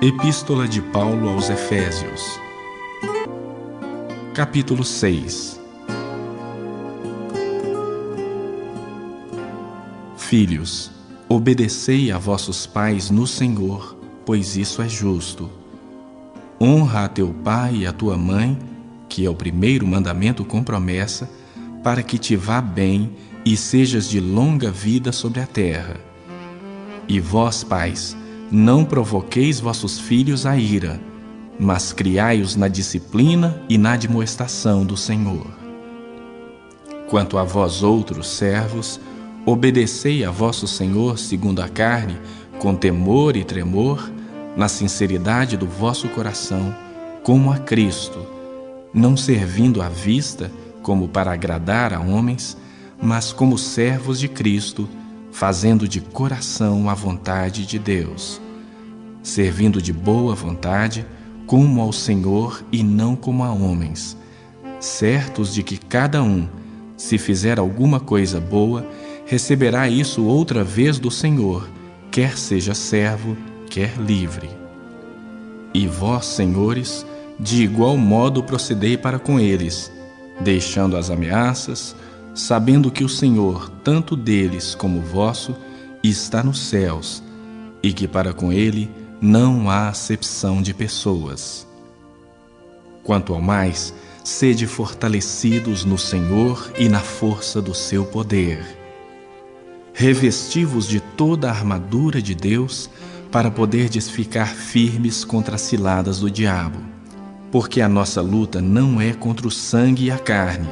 Epístola de Paulo aos Efésios, capítulo 6. Filhos, obedecei a vossos pais no Senhor, pois isso é justo. Honra a teu pai e a tua mãe, que é o primeiro mandamento com promessa, para que te vá bem e sejas de longa vida sobre a terra. E vós, pais, não provoqueis vossos filhos à ira, mas criai-os na disciplina e na admoestação do Senhor. Quanto a vós outros servos, obedecei a vosso Senhor segundo a carne, com temor e tremor, na sinceridade do vosso coração, como a Cristo, não servindo à vista, como para agradar a homens, mas como servos de Cristo, fazendo de coração a vontade de Deus, servindo de boa vontade, como ao Senhor e não como a homens, certos de que cada um, se fizer alguma coisa boa, receberá isso outra vez do Senhor, quer seja servo, quer livre. E vós, senhores, de igual modo procedei para com eles, deixando as ameaças, sabendo que o Senhor, tanto deles como vosso, está nos céus, e que para com ele não há acepção de pessoas. Quanto ao mais, sede fortalecidos no Senhor e na força do seu poder. Revesti-vos de toda a armadura de Deus, para poderdes ficar firmes contra as ciladas do diabo. Porque a nossa luta não é contra o sangue e a carne,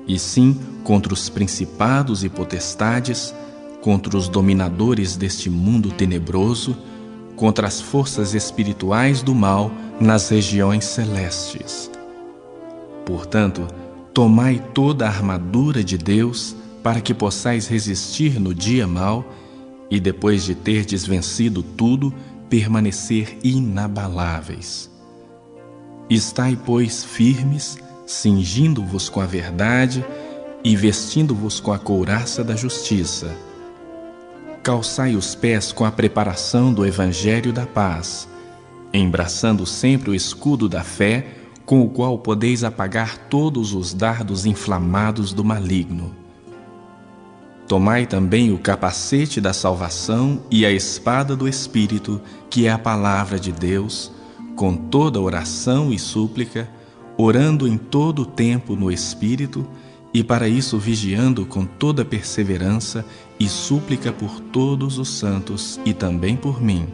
e sim contra os principados e potestades, contra os dominadores deste mundo tenebroso, contra as forças espirituais do mal nas regiões celestes. Portanto, tomai toda a armadura de Deus, para que possais resistir no dia mau, e depois de terdes vencido tudo, permanecer inabaláveis. Estai, pois, firmes, cingindo-vos com a verdade e vestindo-vos com a couraça da justiça. Calçai os pés com a preparação do Evangelho da paz, embraçando sempre o escudo da fé, com o qual podeis apagar todos os dardos inflamados do maligno. Tomai também o capacete da salvação e a espada do Espírito, que é a palavra de Deus, com toda oração e súplica, orando em todo o tempo no Espírito, e para isso vigiando com toda perseverança e súplica por todos os santos e também por mim,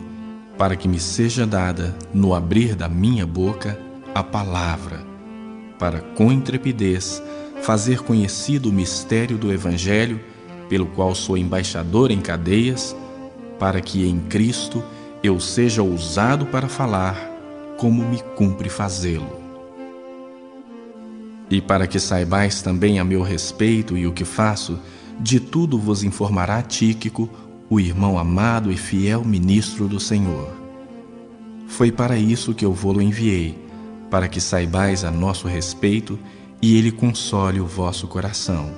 para que me seja dada, no abrir da minha boca, a palavra, para com intrepidez fazer conhecido o mistério do Evangelho, pelo qual sou embaixador em cadeias, para que em Cristo eu seja ousado para falar, como me cumpre fazê-lo. E para que saibais também a meu respeito e o que faço, de tudo vos informará Tíquico, o irmão amado e fiel ministro do Senhor. Foi para isso que eu vô-lo enviei, para que saibais a nosso respeito e ele console o vosso coração.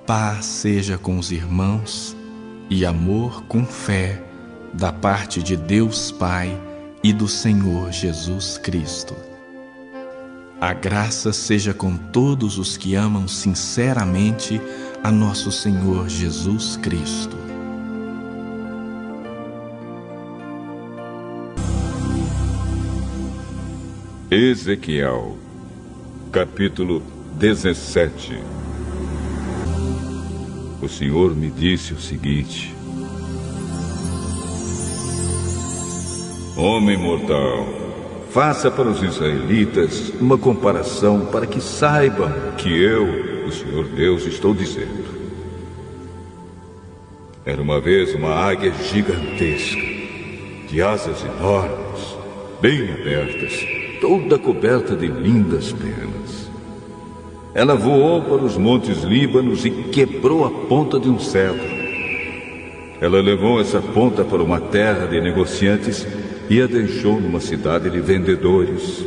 Paz seja com os irmãos e amor com fé, da parte de Deus Pai e do Senhor Jesus Cristo. A graça seja com todos os que amam sinceramente a nosso Senhor Jesus Cristo. Ezequiel, capítulo 17. O Senhor me disse o seguinte: Homem mortal, faça para os israelitas uma comparação para que saibam que eu, o Senhor Deus, estou dizendo. Era uma vez uma águia gigantesca, de asas enormes, bem abertas, toda coberta de lindas penas. Ela voou para os montes Líbanos e quebrou a ponta de um cedro. Ela levou essa ponta para uma terra de negociantes e a deixou numa cidade de vendedores.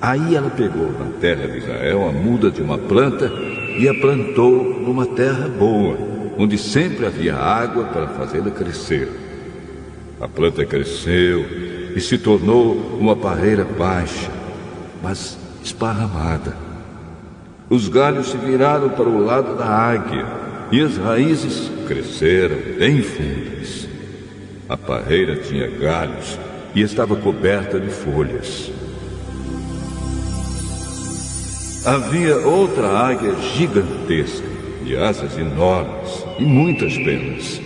Aí ela pegou na terra de Israel a muda de uma planta e a plantou numa terra boa, onde sempre havia água para fazê-la crescer. A planta cresceu e se tornou uma parreira baixa, mas esparramada. Os galhos se viraram para o lado da águia e as raízes cresceram bem fundas. A parreira tinha galhos e estava coberta de folhas. Havia outra águia gigantesca, de asas enormes e muitas penas.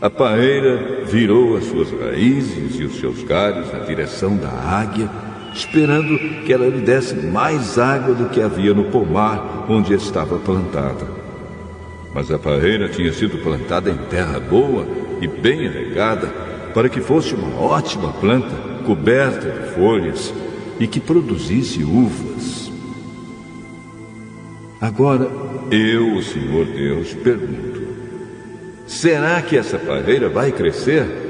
A parreira virou as suas raízes e os seus galhos na direção da águia, esperando que ela lhe desse mais água do que havia no pomar onde estava plantada. Mas a parreira tinha sido plantada em terra boa e bem regada, para que fosse uma ótima planta, coberta de folhas e que produzisse uvas. Agora, eu, o Senhor Deus, pergunto: será que essa parreira vai crescer?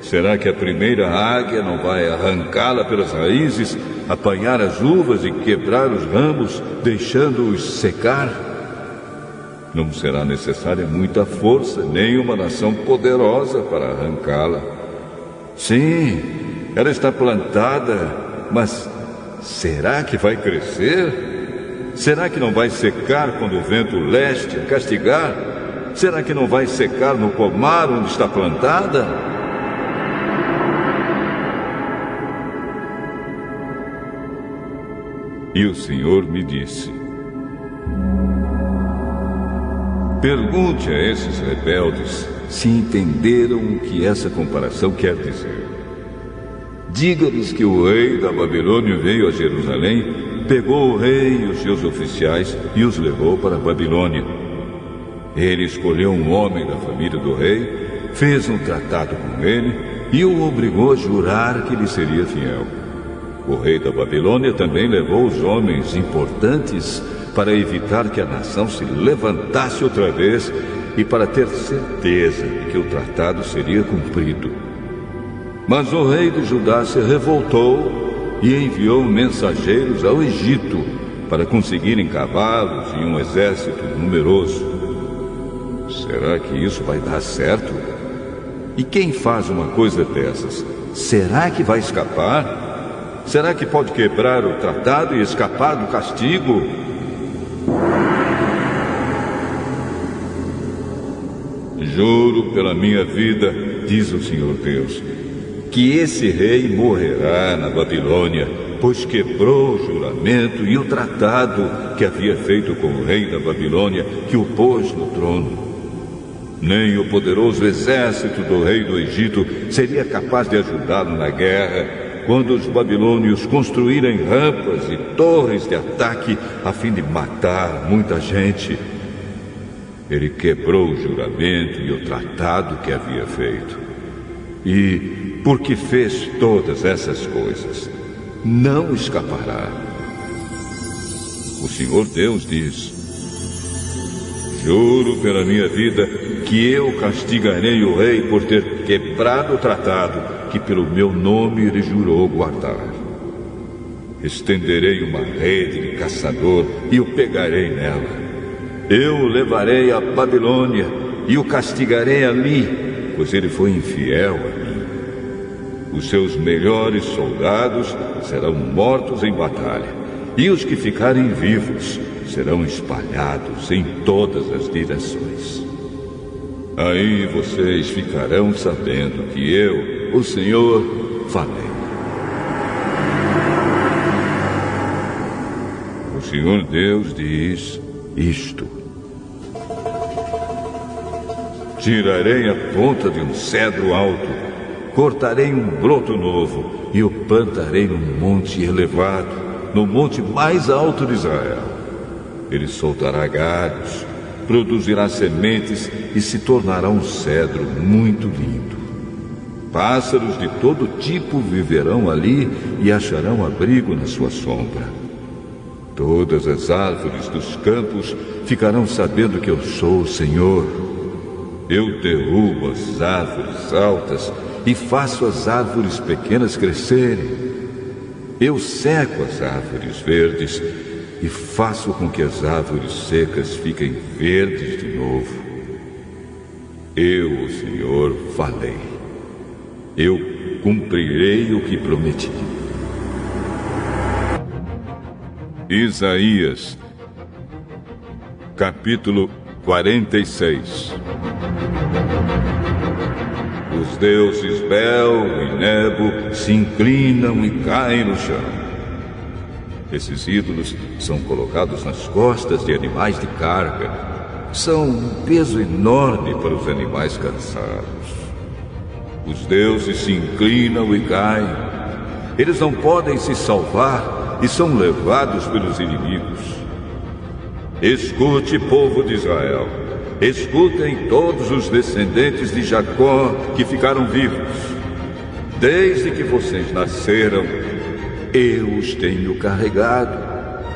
Será que a primeira águia não vai arrancá-la pelas raízes, apanhar as uvas e quebrar os ramos, deixando-os secar? Não será necessária muita força, nem uma nação poderosa para arrancá-la. Sim, ela está plantada, mas será que vai crescer? Será que não vai secar quando o vento leste a castigar? Será que não vai secar no pomar onde está plantada? E o Senhor me disse: pergunte a esses rebeldes se entenderam o que essa comparação quer dizer. Diga-lhes que o rei da Babilônia veio a Jerusalém, pegou o rei e os seus oficiais e os levou para a Babilônia. Ele escolheu um homem da família do rei, fez um tratado com ele e o obrigou a jurar que lhe seria fiel. O rei da Babilônia também levou os homens importantes para evitar que a nação se levantasse outra vez e para ter certeza de que o tratado seria cumprido. Mas o rei de Judá se revoltou e enviou mensageiros ao Egito para conseguirem cavalos e um exército numeroso. Será que isso vai dar certo? E quem faz uma coisa dessas, será que vai escapar? Será que pode quebrar o tratado e escapar do castigo? Juro pela minha vida, diz o Senhor Deus, que esse rei morrerá na Babilônia, pois quebrou o juramento e o tratado que havia feito com o rei da Babilônia, que o pôs no trono. Nem o poderoso exército do rei do Egito seria capaz de ajudá-lo na guerra, quando os babilônios construírem rampas e torres de ataque a fim de matar muita gente. Ele quebrou o juramento e o tratado que havia feito. E, porque fez todas essas coisas, não escapará. O Senhor Deus diz: juro pela minha vida que eu castigarei o rei por ter quebrado o tratado que pelo meu nome ele jurou guardar. Estenderei uma rede de caçador e o pegarei nela. Eu o levarei à Babilônia e o castigarei ali, pois ele foi infiel a mim. Os seus melhores soldados serão mortos em batalha, e os que ficarem vivos serão espalhados em todas as direções. Aí vocês ficarão sabendo que eu, o Senhor, falei. O Senhor Deus diz isto: tirarei a ponta de um cedro alto, cortarei um broto novo e o plantarei num monte elevado, no monte mais alto de Israel. Ele soltará galhos, produzirá sementes e se tornará um cedro muito lindo. Pássaros de todo tipo viverão ali e acharão abrigo na sua sombra. Todas as árvores dos campos ficarão sabendo que eu sou o Senhor. Eu derrubo as árvores altas e faço as árvores pequenas crescerem. Eu seco as árvores verdes e faço com que as árvores secas fiquem verdes de novo. Eu, o Senhor, falei. Eu cumprirei o que prometi. Isaías, capítulo 46. Os deuses Bel e Nebo se inclinam e caem no chão. Esses ídolos são colocados nas costas de animais de carga. São um peso enorme para os animais cansados. Os deuses se inclinam e caem. Eles não podem se salvar e são levados pelos inimigos. Escute, povo de Israel. Escutem todos os descendentes de Jacó que ficaram vivos. Desde que vocês nasceram, eu os tenho carregado.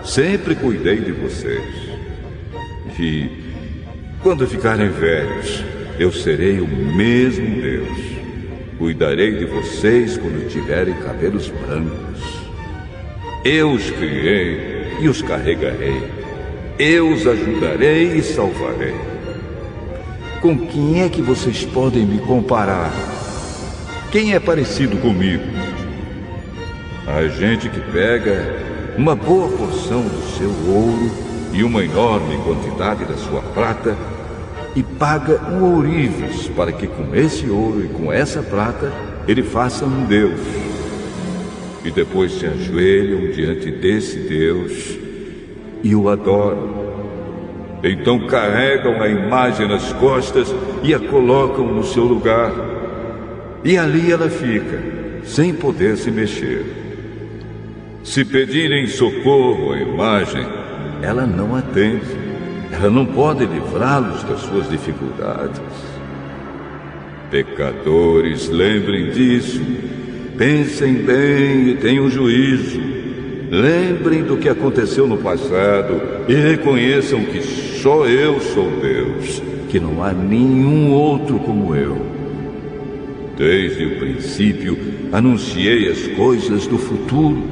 Sempre cuidei de vocês. E quando ficarem velhos, eu serei o mesmo Deus. Cuidarei de vocês quando tiverem cabelos brancos. Eu os criei e os carregarei. Eu os ajudarei e salvarei. Com quem é que vocês podem me comparar? Quem é parecido comigo? A gente que pega uma boa porção do seu ouro e uma enorme quantidade da sua prata e paga um ourives para que com esse ouro e com essa prata ele faça um Deus. E depois se ajoelham diante desse Deus e o adoram. Então carregam a imagem nas costas e a colocam no seu lugar. E ali ela fica, sem poder se mexer. Se pedirem socorro à imagem, ela não atende. Ela não pode livrá-los das suas dificuldades. Pecadores, lembrem disso. Pensem bem e tenham juízo. Lembrem do que aconteceu no passado e reconheçam que só eu sou Deus, que não há nenhum outro como eu. Desde o princípio, anunciei as coisas do futuro.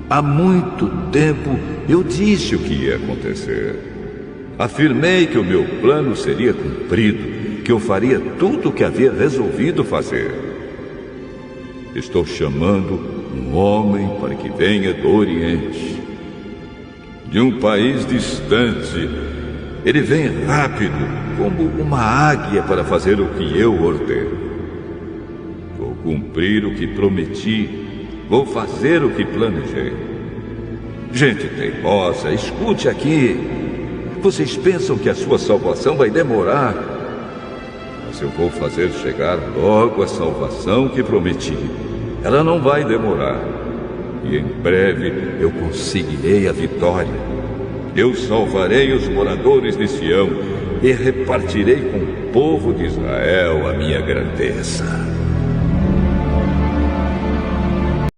Há muito tempo, eu disse o que ia acontecer. Afirmei que o meu plano seria cumprido, que eu faria tudo o que havia resolvido fazer. Estou chamando um homem para que venha do Oriente, de um país distante. Ele vem rápido, como uma águia, para fazer o que eu ordeno. Vou cumprir o que prometi, vou fazer o que planejei. Gente teimosa, escute aqui. Vocês pensam que a sua salvação vai demorar, mas eu vou fazer chegar logo a salvação que prometi. Ela não vai demorar. E em breve eu conseguirei a vitória. Eu salvarei os moradores de Sião e repartirei com o povo de Israel a minha grandeza.